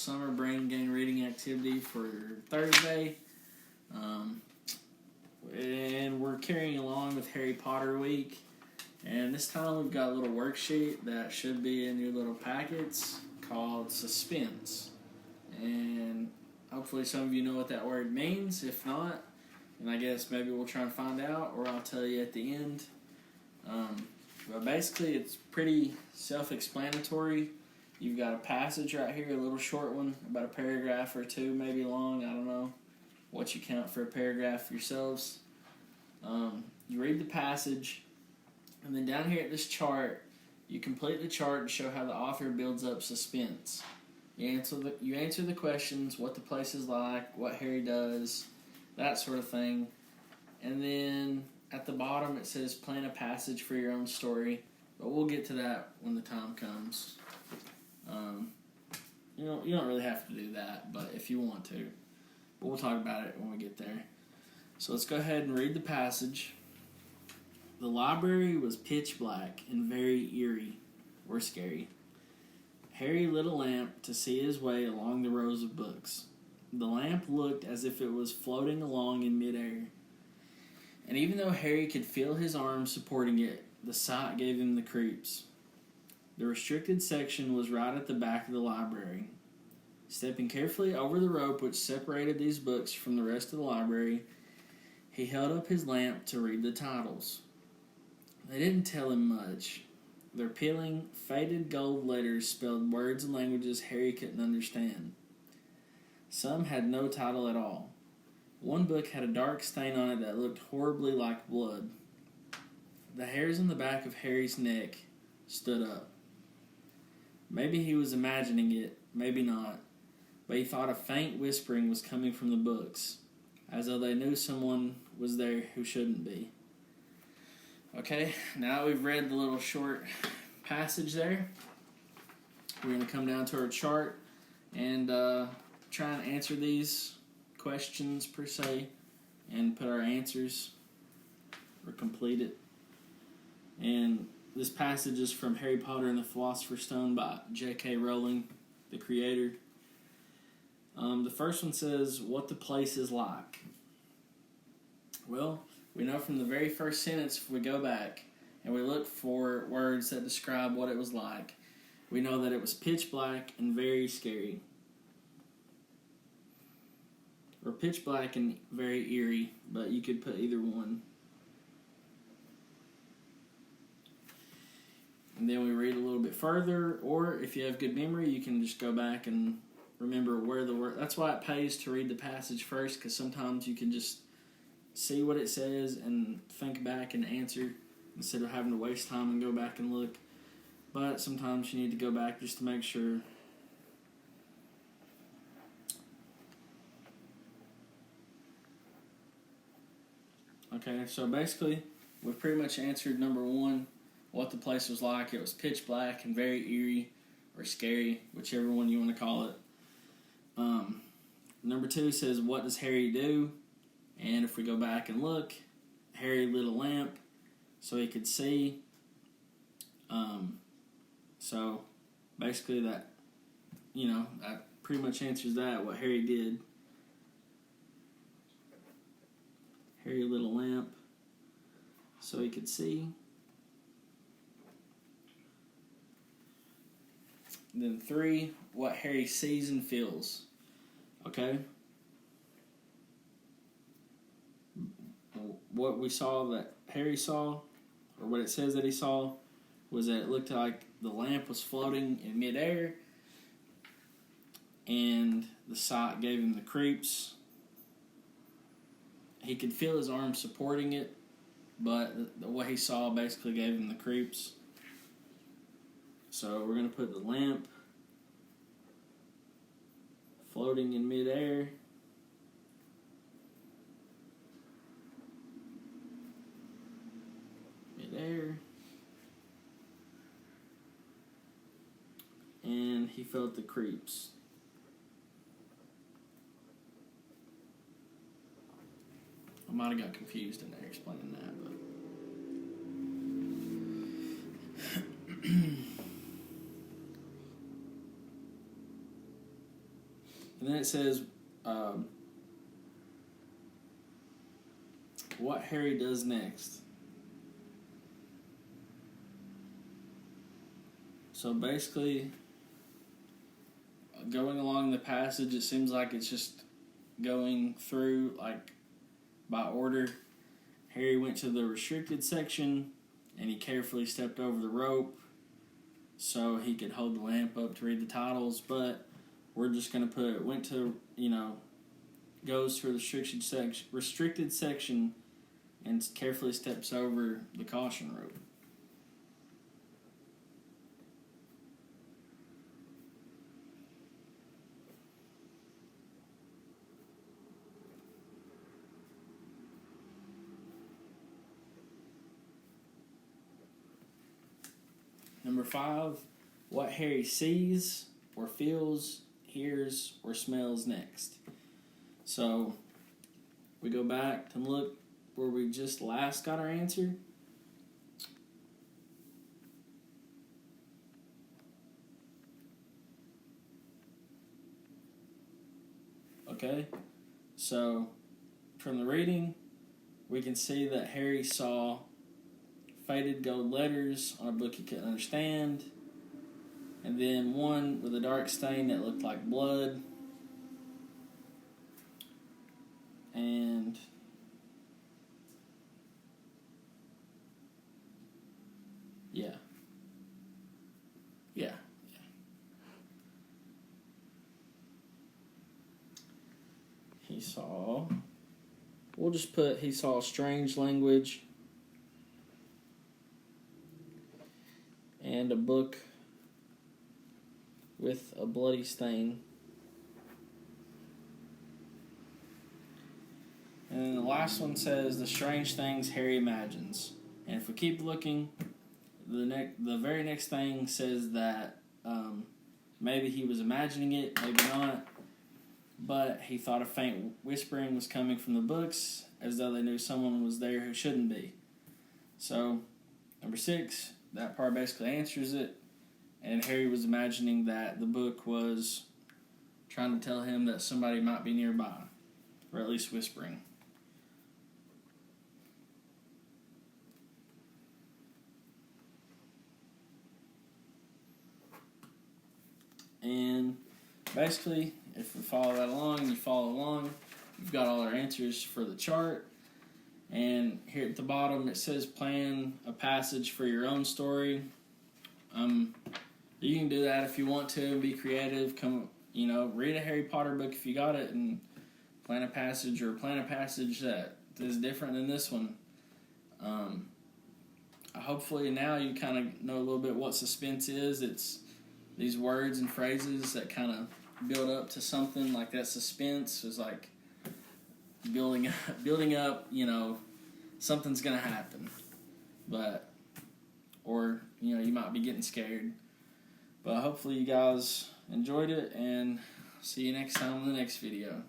summer brain gain reading activity for Thursday. And we're carrying along with Harry Potter week. And this time we've got a little worksheet that should be in your little packets called Suspense. And hopefully some of you know what that word means. If not, then I guess maybe we'll try and find out, or I'll tell you at the end. But basically it's pretty self-explanatory. You've got a passage right here, a little short one, about a paragraph or two, maybe long. I don't know what you count for a paragraph yourselves. You read the passage, and then down here at this chart, you complete the chart to show how the author builds up suspense. You answer the questions, what the place is like, what Harry does, that sort of thing. And then at the bottom it says plan a passage for your own story, but we'll get to that when the time comes. You don't really have to do that, but if you want to. But we'll talk about it when we get there. So let's go ahead and read the passage. The library was pitch black and very eerie, or scary. Harry lit a lamp to see his way along the rows of books. The lamp looked as if it was floating along in midair. And even though Harry could feel his arms supporting it, the sight gave him the creeps. The restricted section was right at the back of the library. Stepping carefully over the rope which separated these books from the rest of the library, he held up his lamp to read the titles. They didn't tell him much. Their peeling, faded gold letters spelled words and languages Harry couldn't understand. Some had no title at all. One book had a dark stain on it that looked horribly like blood. The hairs on the back of Harry's neck stood up. Maybe he was imagining it, maybe not, but he thought a faint whispering was coming from the books, as though they knew someone was there who shouldn't be. Okay, now we've read the little short passage there. We're going to come down to our chart and try and answer these questions per se and put our answers or complete it. And this passage is from Harry Potter and the Philosopher's Stone by J.K. Rowling, the creator. The first one says, what the place is like. Well, we know from the very first sentence, if we go back and we look for words that describe what it was like, we know that it was pitch black and very scary. Or pitch black and very eerie, but you could put either one. And then we read a little bit further, or if you have good memory, you can just go back and remember where the word... That's why it pays to read the passage first, because sometimes you can just see what it says and think back and answer instead of having to waste time and go back and look. But sometimes you need to go back just to make sure. Okay, so basically, we've pretty much answered number one, what the place was like. It was pitch black and very eerie or scary, whichever one you want to call it. Number two says, what does Harry do? And if we go back and look, Harry lit a lamp so he could see. So basically that pretty much answers that, what Harry did. Harry lit a lamp so he could see. And then three, what Harry sees and feels. Okay? What we saw that Harry saw, or what it says that he saw, was that it looked like the lamp was floating in midair, and the sight gave him the creeps. He could feel his arms supporting it, but what he saw basically gave him the creeps. So we're going to put the lamp floating in midair. Midair. And he felt the creeps. I might have got confused in there explaining that, but And then it says, what Harry does next. So basically, going along the passage, it seems like it's just going through, like, by order. Harry went to the restricted section, and he carefully stepped over the rope so he could hold the lamp up to read the titles, but we're just going to put, went to, goes to a restricted section and carefully steps over the caution rope. Number 5, what Harry sees or feels, hears, or smells next. So, we go back to look where we just last got our answer. Okay, so from the reading, we can see that Harry saw faded gold letters on a book he couldn't understand, and then one with a dark stain that looked like blood, and yeah. He saw, we'll just put, he saw strange language and a book with a bloody stain. And then the last one says the strange things Harry imagines. And if we keep looking, the very next thing says that maybe he was imagining it, maybe not, but he thought a faint whispering was coming from the books, as though they knew someone was there who shouldn't be. So, number 6, that part basically answers it, and Harry was imagining that the book was trying to tell him that somebody might be nearby, or at least whispering. And basically, if we follow that along, you follow along, you've got all our answers for the chart. And here at the bottom, it says plan a passage for your own story. You can do that if you want to and be creative. Read a Harry Potter book if you got it and plan a passage that is different than this one. Hopefully now you kind of know a little bit what suspense is. It's these words and phrases that kind of build up to something. Like that suspense is like building up, something's going to happen. Or you might be getting scared. But hopefully you guys enjoyed it, and see you next time in the next video.